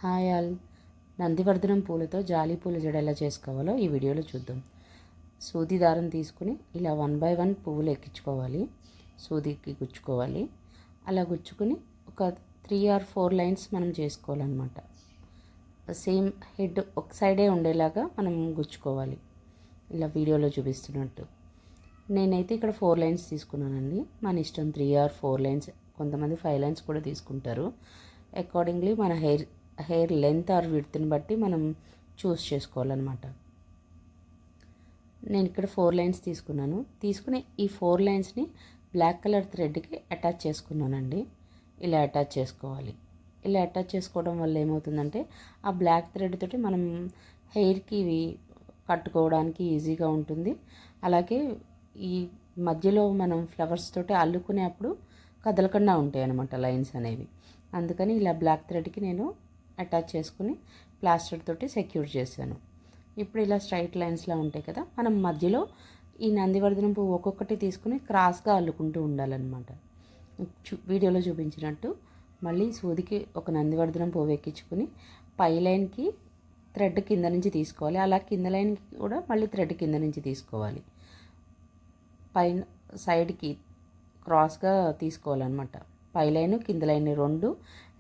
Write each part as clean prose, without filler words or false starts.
Hi all. నందివర్ధనం పూలతో జాలి పూల జడ ఎలా చేసుకోవాలో ఈ వీడియోలో చూద్దాం. సూది దారం తీసుకుని ఇలా 1 బై 1 పువ్వులు ఎక్కించుకోవాలి. సూదికి గుచ్చుకోవాలి. అలా గుచ్చుకుని ఒక 3 or 4 లైన్స్ మనం చేసుకోవాలన్నమాట. సేమ్ హెడ్ ఒక సైడే ఉండేలాగా మనం గుచ్చుకోవాలి, ఇలా వీడియోలో చూపిస్తున్నట్టు. నేనైతే ఇక్కడ 4 లైన్స్ తీసుకున్నానండి. మన ఇష్టం, 3 or 4 లైన్స్, కొంతమంది 5 లైన్స్ కూడా తీసుకుంటారు. అకార్డింగ్లీ మన హెయిర్ లెంత్ ఆర్ విడ్త్ని బట్టి మనం చూస్ చేసుకోవాలన్నమాట. నేను ఇక్కడ 4 లైన్స్ తీసుకుని ఈ 4 లైన్స్ని బ్లాక్ కలర్ థ్రెడ్కి అటాచ్ చేసుకున్నానండి. ఇలా అటాచ్ చేసుకోవాలి. ఇలా అటాచ్ చేసుకోవడం వల్ల ఏమవుతుందంటే ఆ బ్లాక్ థ్రెడ్ తోటి మనం హెయిర్కి కట్టుకోవడానికి ఈజీగా ఉంటుంది. అలాగే ఈ మధ్యలో మనం ఫ్లవర్స్ తోటి అల్లుకునేప్పుడు కదలకుండా ఉంటాయి అన్నమాట లైన్స్ అనేవి. అందుకని ఇలా బ్లాక్ థ్రెడ్కి నేను అటాచ్ చేసుకుని ప్లాస్టర్ తోటి సెక్యూర్ చేశాను. ఇప్పుడు ఇలా స్ట్రైట్ లైన్స్లా ఉంటాయి కదా, మనం మధ్యలో ఈ నందివర్ధనం పువ్వు ఒక్కొక్కటి తీసుకుని క్రాస్గా అల్లుకుంటూ ఉండాలన్నమాట. వీడియోలో చూపించినట్టు మళ్ళీ సూదికి ఒక నందివర్ధనం పువ్వు ఎక్కించుకుని పై లైన్కి థ్రెడ్ కింద నుంచి తీసుకోవాలి. అలా కింద లైన్కి కూడా మళ్ళీ థ్రెడ్ కింద నుంచి తీసుకోవాలి. పైన సైడ్కి క్రాస్గా తీసుకోవాలన్నమాట. పై లైన్ కింద లైన్ 2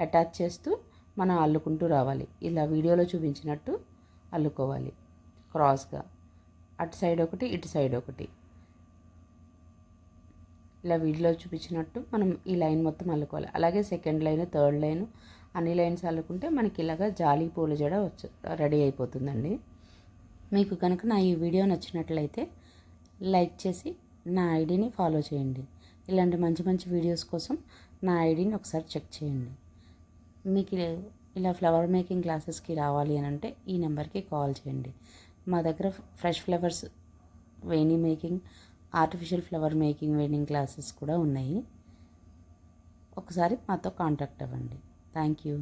అటాచ్ చేస్తూ మనం అల్లుకుంటూ రావాలి. ఇలా వీడియోలో చూపించినట్టు అల్లుకోవాలి క్రాస్గా. అటు సైడ్ ఒకటి, ఇటు సైడ్ ఒకటి. ఇలా వీడియోలో చూపించినట్టు మనం ఈ లైన్ మొత్తం అల్లుకోవాలి. అలాగే సెకండ్ లైన్, థర్డ్ లైన్ అన్ని లైన్స్ అల్లుకుంటే మనకి ఇలాగా జాలి పూల జడ రెడీ అయిపోతుందండి. మీకు కనుక నా ఈ వీడియో నచ్చినట్లయితే లైక్ చేసి నా ఐడిని ఫాలో చేయండి. ఇలాంటి మంచి మంచి వీడియోస్ కోసం నా ఐడిని ఒకసారి చెక్ చేయండి. మీకు ఇలా ఫ్లవర్ మేకింగ్ క్లాసెస్కి రావాలి అని అంటే ఈ నెంబర్కి కాల్ చేయండి. మా దగ్గర ఫ్రెష్ ఫ్లవర్స్ వేణి మేకింగ్, ఆర్టిఫిషియల్ ఫ్లవర్ మేకింగ్ వేణింగ్ క్లాసెస్ కూడా ఉన్నాయి. ఒకసారి మాతో కాంటాక్ట్ అవ్వండి. Thank you.